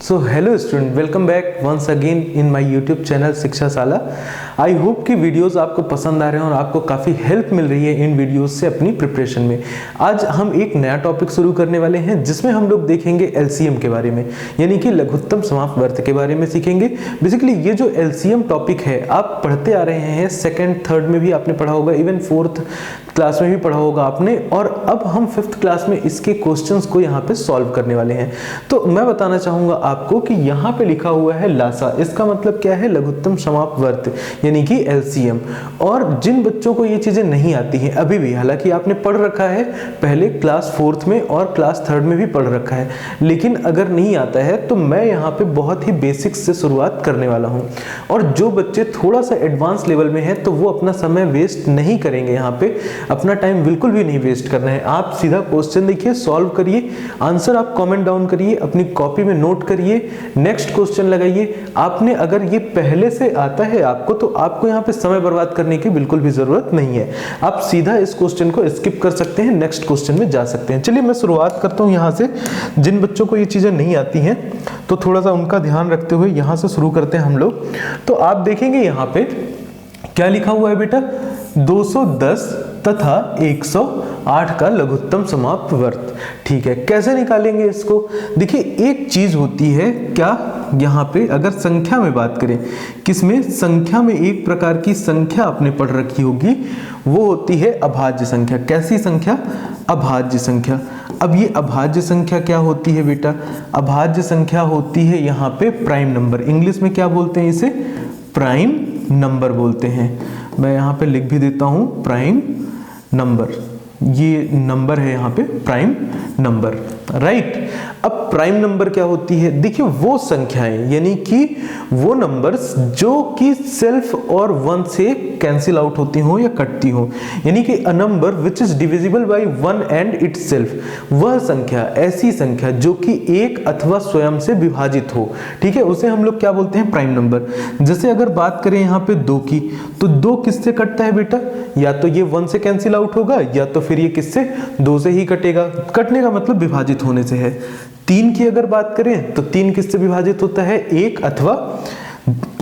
So hello student, welcome back once again in my YouTube channel Shikshashala. I hope कि videos आपको पसंद आ रहे हैं और आपको काफ़ी हेल्प मिल रही है इन वीडियोस से अपनी प्रिपरेशन में। आज हम एक नया टॉपिक शुरू करने वाले हैं जिसमें हम लोग देखेंगे एलसीएम के बारे में, यानी कि लघुत्तम समाप्त वर्त के बारे में सीखेंगे। बेसिकली ये जो एलसीएम टॉपिक है आप पढ़ते आ रहे हैं, सेकेंड थर्ड में भी आपने पढ़ा होगा, इवन फोर्थ क्लास में भी पढ़ा होगा आपने, और अब हम फिफ्थ क्लास में इसके क्वेश्चंस को यहाँ पे सॉल्व करने वाले हैं। तो मैं बताना चाहूँगा आपको कि यहाँ पे लिखा हुआ है लासा, इसका मतलब क्या है? लघुत्तम समाप्त वर्त यानी कि एलसीएम। और जिन बच्चों को ये चीज़ें नहीं आती हैं अभी भी, हालांकि आपने पढ़ रखा है पहले क्लास फोर्थ में और क्लास थर्ड में भी पढ़ रखा है, लेकिन अगर नहीं आता है तो मैं यहाँ पे बहुत ही बेसिक्स से शुरुआत करने वाला हूँ। और जो बच्चे थोड़ा सा एडवांस लेवल में हैं तो वो अपना समय वेस्ट नहीं करेंगे, यहाँ पे अपना टाइम बिल्कुल भी नहीं वेस्ट करना है। आप सीधा क्वेश्चन देखिए, सॉल्व करिए, आंसर आप कमेंट डाउन करिए, अपनी कॉपी में नोट करिए, नेक्स्ट क्वेश्चन लगाइए। आपने अगर ये पहले से आता है आपको तो आपको यहाँ पे समय बर्बाद करने की बिल्कुल भी जरूरत नहीं है। आप सीधा इस क्वेश्चन को स्किप कर सकते हैं, नेक्स्ट क्वेश्चन में जा सकते हैं। चलिए मैं शुरुआत करता हूँ यहाँ से। जिन बच्चों को ये चीजें नहीं आती हैं तो थोड़ा सा उनका ध्यान रखते हुए यहाँ से शुरू करते हैं हम लोग। तो आप देखेंगे यहाँ पे क्या लिखा हुआ है बेटा, 210 तथा 108 का लघुत्तम समाप्त वर्त। ठीक है, कैसे निकालेंगे इसको? देखिए एक चीज होती है क्या, यहाँ पे अगर संख्या में बात करें, किसमें? संख्या में एक प्रकार की संख्या आपने पढ़ रखी होगी, वो होती है अभाज्य संख्या। कैसी संख्या? अभाज्य संख्या। अब ये अभाज्य संख्या क्या होती है बेटा? अभाज्य संख्या होती है यहाँ पे प्राइम नंबर। इंग्लिश में क्या बोलते हैं इसे? प्राइम नंबर बोलते हैं। मैं यहाँ पे लिख भी देता हूँ प्राइम नंबर, ये नंबर है यहाँ पे प्राइम नंबर, राइट। अब प्राइम नंबर क्या होती है? देखिए वो संख्याएं, यानी कि वो नंबर्स जो कि सेल्फ और वन से कैंसिल आउट होती हो या कटती हो, यानी कि a number which is divisible by one and itself, वह संख्या, ऐसी संख्या जो कि एक अथवा स्वयं से विभाजित हो, ठीक है, उसे हम लोग क्या बोलते हैं? Prime number. जैसे अगर बात करें यहाँ पे 2 की, तो 2 किससे कटता है बेटा? या तो ये 1 से कैंसिल आउट होगा या तो फिर ये किससे? 2 से ही कटेगा। कटने का मतलब विभाजित होने से है। 3 की अगर बात करें तो 3 किससे विभाजित होता है? 1 अथवा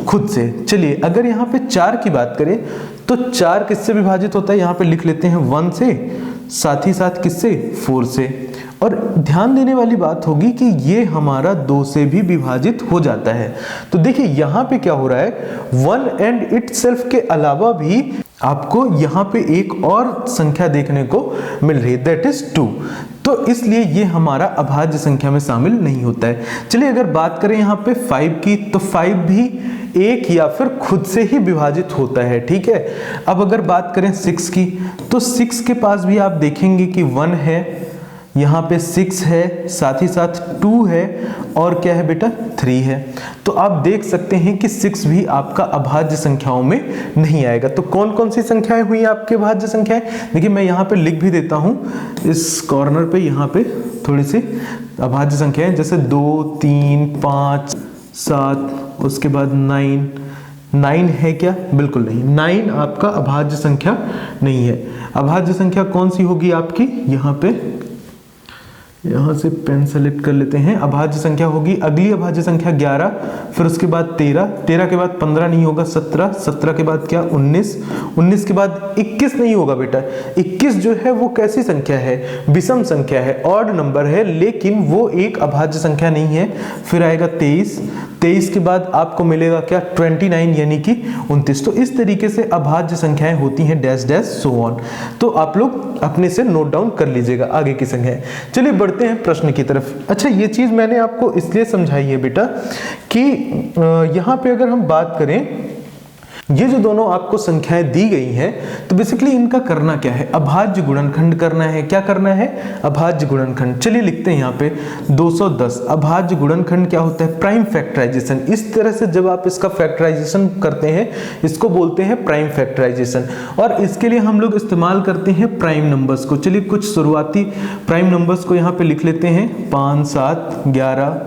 खुद से। चलिए अगर यहाँ पे 4 की बात करें तो 4 किससे विभाजित होता है? यहाँ पे लिख लेते हैं 1 से, साथ ही साथ किससे? 4 से। और ध्यान देने वाली बात होगी कि ये हमारा 2 से भी विभाजित हो जाता है। तो देखिए यहाँ पे क्या हो रहा है, 1 एंड इटसेल्फ के अलावा भी आपको यहाँ पे एक और संख्या देखने को मिल रही है, दैट इज 2। तो इसलिए ये हमारा अभाज्य संख्या में शामिल नहीं होता है। चलिए अगर बात करें यहाँ पे 5 की, तो 5 भी एक या फिर खुद से ही विभाजित होता है, ठीक है। अब अगर बात करें 6 की, तो 6 के पास भी आप देखेंगे कि 1 है, यहाँ पे 6 है, साथ ही साथ 2 है, और क्या है बेटा? 3 है। तो आप देख सकते हैं कि 6 भी आपका अभाज्य संख्याओं में नहीं आएगा। तो कौन कौन सी संख्याएं हुई आपके अभाज्य संख्याएं? देखिए मैं यहाँ पे लिख भी देता हूँ इस कॉर्नर पे, यहाँ पे थोड़ी सी अभाज्य संख्याएं, जैसे 2, 3, 5, 7, उसके बाद 9 है क्या? बिल्कुल नहीं, 9 आपका अभाज्य संख्या नहीं है। अभाज्य संख्या कौन सी होगी आपकी? यहाँ से पेन सेलेक्ट कर लेते हैं। अभाज्य संख्या होगी, अगली अभाज्य संख्या 11, फिर उसके बाद 13 के बाद 15 नहीं होगा, 17 के बाद क्या? 19 के बाद 21 नहीं होगा बेटा। 21 जो है वो कैसी संख्या है? विषम संख्या है, ऑड नंबर है, लेकिन वो एक अभाज्य संख्या नहीं है। फिर आएगा 23 के बाद आपको मिलेगा क्या? 29 यानी कि 29। तो इस तरीके से अभाज्य संख्याएं होती हैं, डैश डैश सो ऑन। तो आप लोग अपने से नोट डाउन कर लीजिएगा आगे की संख्याएं। चलिए बढ़ते हैं प्रश्न की तरफ। अच्छा, ये चीज मैंने आपको इसलिए समझाई है बेटा कि यहाँ पे अगर हम बात करें, ये जो दोनों आपको संख्याएं दी गई हैं, तो बेसिकली इनका करना क्या है? अभाज्य गुणनखंड करना है। क्या करना है? अभाज्य गुणनखंड। चलिए लिखते हैं यहाँ पे 210। अभाज्य गुणनखंड क्या होता है? Prime factorisation. इस तरह से जब आप इसका फैक्टराइजेशन करते हैं, इसको बोलते हैं प्राइम फैक्टराइजेशन, और इसके लिए हम लोग इस्तेमाल करते हैं प्राइम नंबर्स को। चलिए कुछ शुरुआती प्राइम नंबर्स को यहाँ पे लिख लेते हैं, 5, 7, 11,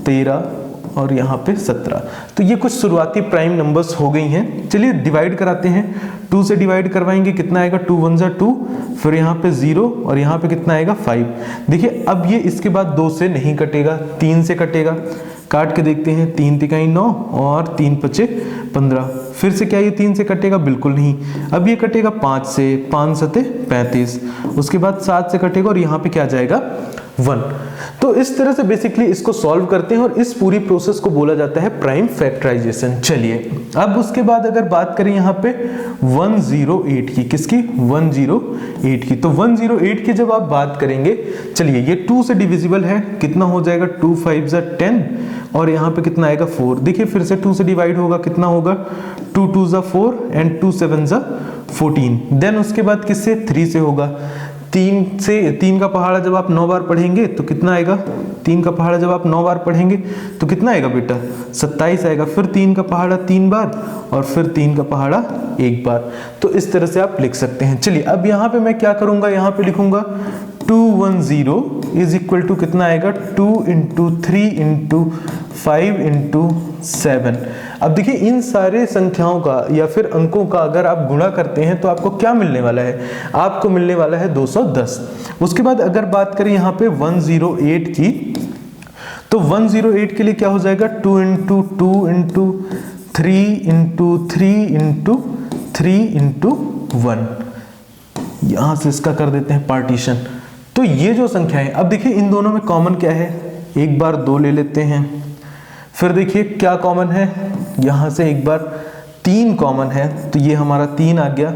13, और यहाँ पे 17। तो ये कुछ शुरुआती प्राइम नंबर्स हो गई हैं। चलिए डिवाइड कराते हैं। 2 से डिवाइड करवाएंगे, कितना आएगा 2 1 जा 2, फिर यहाँ पे 0 और यहाँ पे कितना आएगा 5। देखिए अब ये इसके बाद 2 से नहीं कटेगा, 3 से कटेगा। काट के देखते हैं, 3 तिकाई 9 और 3 पचे 15। फिर से क्या ये 3 से कटेगा? बिल्कुल नहीं। अब ये कटेगा 5 से, 5 सते 35। उसके बाद 7 से कटेगा और यहाँ पे क्या जाएगा 1। तो इस तरह से बेसिकली इसको सॉल्व करते हैं और इस पूरी प्रोसेस को बोला जाता है प्राइम फैक्टराइजेशन। चलिए अब उसके बाद अगर बात करें यहाँ पे 108 की, किसकी? 108 की। तो 108 की जब आप बात करेंगे, चलिए ये 2 से डिविजिबल है, कितना हो जाएगा 2 5 जा 10 और यहाँ पे कितना आएगा 4। देखिए फिर से 2 से डिवाइड होगा, कितना होगा 2 2 जा 4 एंड 2 7 जा 14। देन उसके बाद किससे? 3 से होगा। 3 का पहाड़ा जब आप 9 बार पढ़ेंगे तो कितना आएगा? 3 का पहाड़ा जब आप 9 बार पढ़ेंगे तो कितना आएगा बेटा? 27 आएगा। फिर 3 का पहाड़ा 3 बार और फिर 3 का पहाड़ा 1 बार। तो इस तरह से आप लिख सकते हैं। चलिए अब यहाँ पे मैं क्या करूंगा, यहाँ पे लिखूंगा 210 इज इक्वल टू कितना आएगा 2 इंटू 3 इंटू 5 इंटू 7। अब देखिए इन सारे संख्याओं का या फिर अंकों का अगर आप गुणा करते हैं तो आपको क्या मिलने वाला है? आपको मिलने वाला है 210। उसके बाद अगर बात करें यहाँ पे 108 की, तो 108 के लिए क्या हो जाएगा 2 into 2 into 3 into 3 into 3 into 1। यहां से इसका कर देते हैं पार्टीशन। तो ये जो संख्या है, अब देखिए इन दोनों में कॉमन क्या है? एक बार 2 ले लेते हैं। फिर देखिए क्या कॉमन है, यहां से एक बार 3 कॉमन है, तो ये हमारा 3 आ गया।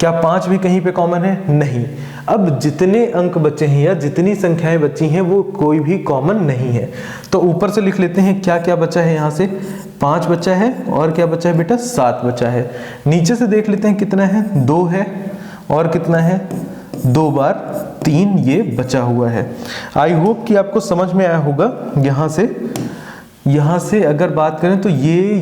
क्या 5 भी कहीं पे कॉमन है? नहीं। अब जितने अंक बचे हैं या जितनी संख्याएं बची हैं वो कोई भी कॉमन नहीं है। तो ऊपर से लिख लेते हैं क्या क्या बचा है। यहाँ से 5 बचा है और क्या बचा है बेटा? 7 बचा है। नीचे से देख लेते हैं कितना है, 2 है और कितना है 2 बार 3 ये बचा हुआ है। आई होप कि आपको समझ में आया होगा। यहाँ से अगर बात करें तो ये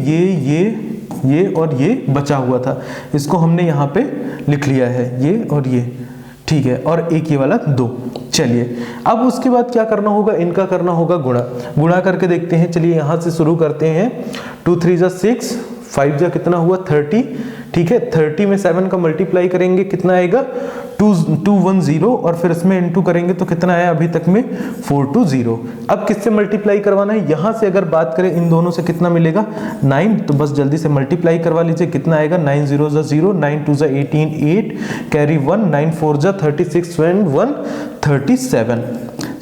और ये बचा हुआ था, इसको हमने यहाँ पे लिख लिया है, ये और ये, ठीक है। और एक ये वाला 2। चलिए अब उसके बाद क्या करना होगा, इनका करना होगा गुणा करके देखते हैं। चलिए यहाँ से शुरू करते हैं। 2 3 जा 6, 5 जा कितना हुआ 30, ठीक है। 30 में 7 का मल्टीप्लाई करेंगे, कितना आएगा 210 और फिर इसमें इनटू करेंगे तो कितना आया अभी तक में 420। अब किससे मल्टीप्लाई करवाना है? यहाँ से अगर बात करें इन दोनों से कितना मिलेगा 9, तो बस जल्दी से मल्टीप्लाई करवा लीजिए। कितना आएगा 9 0 जा 0, 9 2 जा 18, 8 कैरी 1, 9 4 जा 36 एंड 1 37।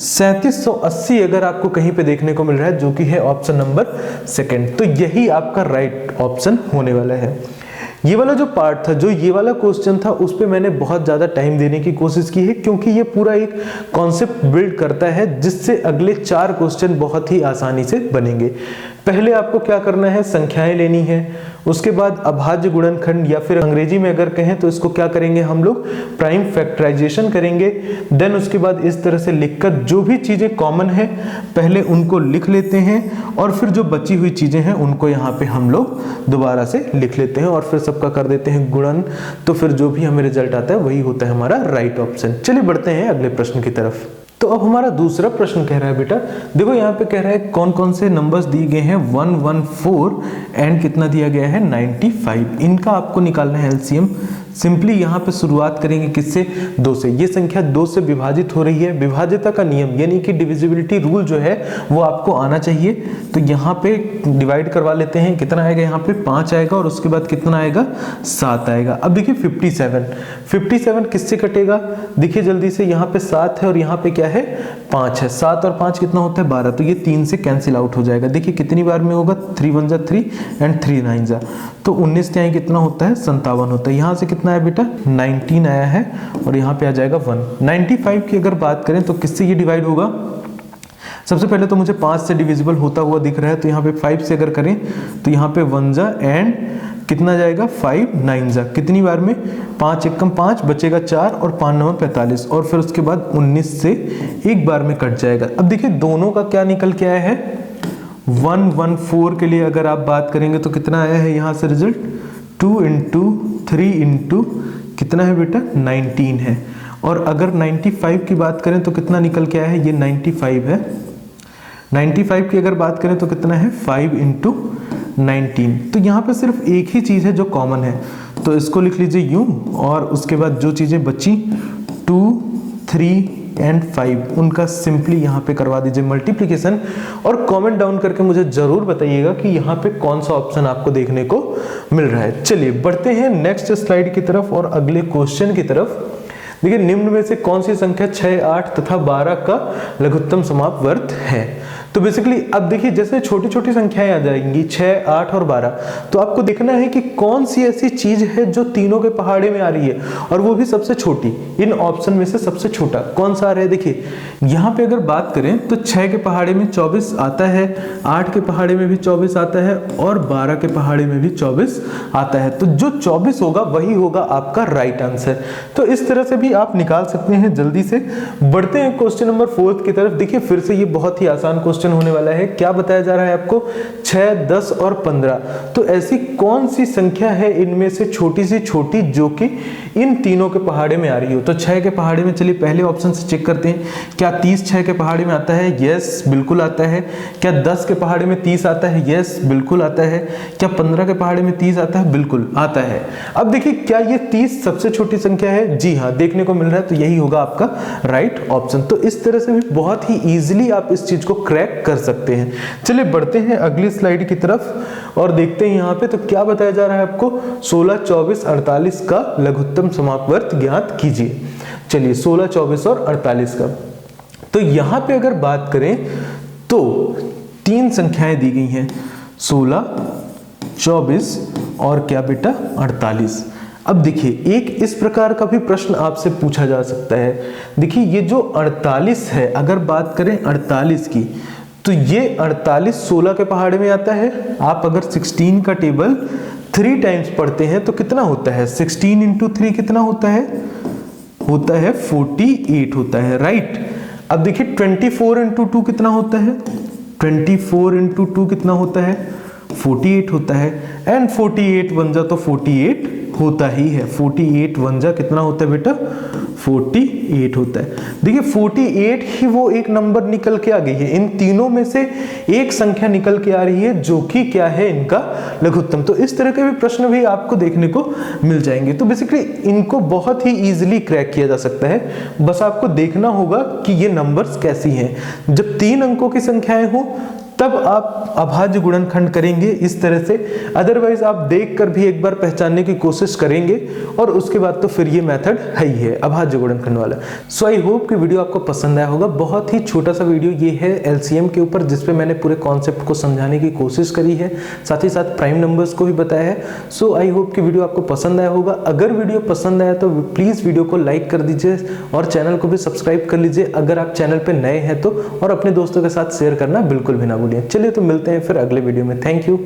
3780 अगर आपको कहीं पे देखने को मिल रहा है, जो कि है ऑप्शन नंबर 2। तो यही आपका राइट ऑप्शन होने वाला है। ये वाला जो पार्ट था, जो ये वाला क्वेश्चन था, उस पे मैंने बहुत ज़्यादा टाइम देने की कोशिश की है, क्योंकि ये पूरा एक कॉन्सेप्ट बिल्ड करता है जिससे अगले 4 क्वेश्चन बहुत ही आसानी से बनेंगे। पहले आपको क्या करना है, संख्याएं लेनी है। उसके बाद अभाज्य गुणनखंड या फिर अंग्रेजी में अगर कहें तो इसको क्या करेंगे हम लोग, प्राइम फैक्टराइजेशन करेंगे। देन उसके बाद इस तरह से लिखकर जो भी चीजें कॉमन है पहले उनको लिख लेते हैं और फिर जो बची हुई चीजें हैं उनको यहाँ पे हम लोग दोबारा से लिख लेते हैं और फिर सबका कर देते हैं गुणन। तो फिर जो भी हमें रिजल्ट आता है वही होता है हमारा राइट ऑप्शन। चलिए बढ़ते हैं अगले प्रश्न की तरफ। तो अब हमारा दूसरा प्रश्न कह रहा है बेटा, देखो यहाँ पे कह रहा है कौन कौन से नंबर्स दिए गए हैं 114 एंड कितना दिया गया है 95। इनका आपको निकालना है एलसीएम। सिंपली यहाँ पे शुरुआत करेंगे किससे, 2 से। ये संख्या 2 से विभाजित हो रही है। विभाज्यता का नियम यानी कि डिविजिबिलिटी रूल जो है वो आपको आना चाहिए। तो यहाँ पे डिवाइड करवा लेते हैं। कितना आएगा यहाँ पे 5 आएगा और उसके बाद कितना आएगा 7 आएगा। अब देखिए 57 किससे कटेगा, देखिए जल्दी से। यहाँ पे 7 है और यहाँ पे क्या है 5 है। 7 और 5 कितना होता है 12, तो ये 3 से कैंसिल आउट हो जाएगा। देखिए कितनी बार में होगा, 3 1 जा 3 एंड 3 9 जा, तो 19 यहाँ कितना होता है 57 होता है। यहाँ से कितना है बेटा 19 आया है और यहाँ पे आ जाएगा 1। 95 की अगर बात करें तो किससे ये डिवाइड होगा, सबसे पहले तो मुझे 5 से डिविजिबल होता हुआ दिख रहा है, तो यहाँ पे 5 से अगर करें तो यहाँ पे 1 जा एंड कितना जाएगा 5 9 जा, कितनी बार में 5 एकम 5 बचेगा 4 और 5 9 45 और फिर उसके बाद 19 से एक बार में कट जाएगा। अब देखिए दोनों का क्या निकल के आया है 114 के लिए अगर आप बात करेंगे तो कितना आया है यहाँ से रिजल्ट 2 इंटू 3 इंटू कितना है बेटा 19 है। और अगर 95 की बात करें तो कितना निकल के आया है, ये 95 है। 95 की अगर बात करें तो कितना है 5 इंटू 19। तो यहाँ पे सिर्फ एक ही चीज़ है जो कॉमन है, तो इसको लिख लीजिए यूं, और उसके बाद जो चीज़ें बची 2, 3 एंड 5 उनका सिंपली यहाँ पे करवा दीजिए मल्टीप्लिकेशन। और कमेंट डाउन करके मुझे जरूर बताइएगा कि यहाँ पे कौन सा ऑप्शन आपको देखने को मिल रहा है। चलिए बढ़ते हैं नेक्स्ट स्लाइड की तरफ और अगले क्वेश्चन की तरफ। देखिए निम्न में से कौन सी संख्या 6, 8 तथा 12 का लघुत्तम समापवर्त है। तो बेसिकली अब देखिए जैसे छोटी छोटी संख्याएं आ जाएंगी 6, 8 और 12, तो आपको देखना है कि कौन सी ऐसी चीज है जो तीनों के पहाड़े में आ रही है और वो भी सबसे छोटी। इन ऑप्शन में से सबसे छोटा कौन सा आ रहा है। देखिए यहाँ पे अगर बात करें तो 6 के पहाड़े में 24 आता है, 8 के पहाड़े में भी 24 आता है और 12 के पहाड़े में भी 24 आता है। तो जो 24 होगा वही होगा आपका राइट आंसर। तो इस तरह से भी आप निकाल सकते हैं जल्दी से। बढ़ते हैं क्वेश्चन नंबर 4 की तरफ। देखिए फिर से ये बहुत ही आसान क्वेश्चन होने वाला है। क्या बताया जा रहा है आपको 6, 10 और 15। तो ऐसी कौन सी संख्या है इनमें से छोटी सी छोटी जो कि इन तीनों के पहाड़े में आ रही हो। तो 6 के पहाड़े में चलिए पहले ऑप्शन से चेक करते हैं। क्या 30 6 के पहाड़े में आता है। यस बिल्कुल आता है। क्या 10 के पहाड़े में 30 आता है। यस बिल्कुल आता है। क्या 15 के पहाड़े में 30 आता है। बिल्कुल आता है। अब देखिए क्या ये 30 सबसे छोटी संख्या है। जी हाँ देखने को मिल रहा है, तो यही होगा आपका राइट ऑप्शन। तो इस तरह से भी बहुत ही इजीली आप इस चीज को क्रैक कर सकते हैं। चलिए बढ़ते हैं अगली स्लाइड की तरफ और देखते हैं यहाँ पे तो क्या बताया जा रहा है आपको 16, 24, 48 का लघुत्तम समापवर्त ज्ञात कीजिए। चलिए 16, 24 और 48 का। तो यहाँ पे अगर बात करें तो 3 संख्याएं दी गई हैं 16, 24 और क्या बेटा 48। अब देखिए एक इस प्रकार का भी प्रश्न आपसे पूछा जा सकता है। देखिए ये जो 48 है, अगर बात करें 48 की, तो ये 48 16 के पहाड़े में आता है। आप अगर 16 का टेबल 3 टाइम्स पढ़ते हैं तो कितना होता है 16 इंटू 3 कितना होता है 48 होता है, राइट। अब देखिए 24 इंटू 2 कितना होता है 24 इंटू 2 कितना होता है 48 होता है। एंड 48 वन जा तो 48 होता ही है। 48 वन जा कितना होता है बेटा 48 होता है। देखिए 48 ही वो एक नंबर निकल के आ गई है। इन तीनों में से एक संख्या निकल के आ रही है जो कि क्या है इनका लघुत्तम। तो इस तरह के भी प्रश्न भी आपको देखने को मिल जाएंगे। तो बेसिकली इनको बहुत ही इजीली क्रैक किया जा सकता है। बस आपको देखना होगा कि ये नंबर्स कैसी हैं। जब 3 अंकों की संख्याएं हो तब आप अभाज्य गुणनखंड करेंगे इस तरह से। अदरवाइज आप देखकर भी एक बार पहचानने की कोशिश करेंगे और उसके बाद तो फिर ये मेथड है ही है अभाज्य गुणनखंड वाला। सो आई होप कि वीडियो आपको पसंद आया होगा। बहुत ही छोटा सा वीडियो ये है एलसीएम के ऊपर, जिसपे मैंने पूरे कॉन्सेप्ट को समझाने की कोशिश करी है, साथ ही साथ प्राइम नंबर्स को भी बताया है। सो आई होप कि वीडियो आपको पसंद आया होगा। अगर वीडियो पसंद आया तो प्लीज़ वीडियो को लाइक कर दीजिए और चैनल को भी सब्सक्राइब कर लीजिए अगर आप चैनल पर नए हैं तो, और अपने दोस्तों के साथ शेयर करना बिल्कुल भी ना भूलिए। चलिए तो मिलते हैं फिर अगले वीडियो में। Thank you.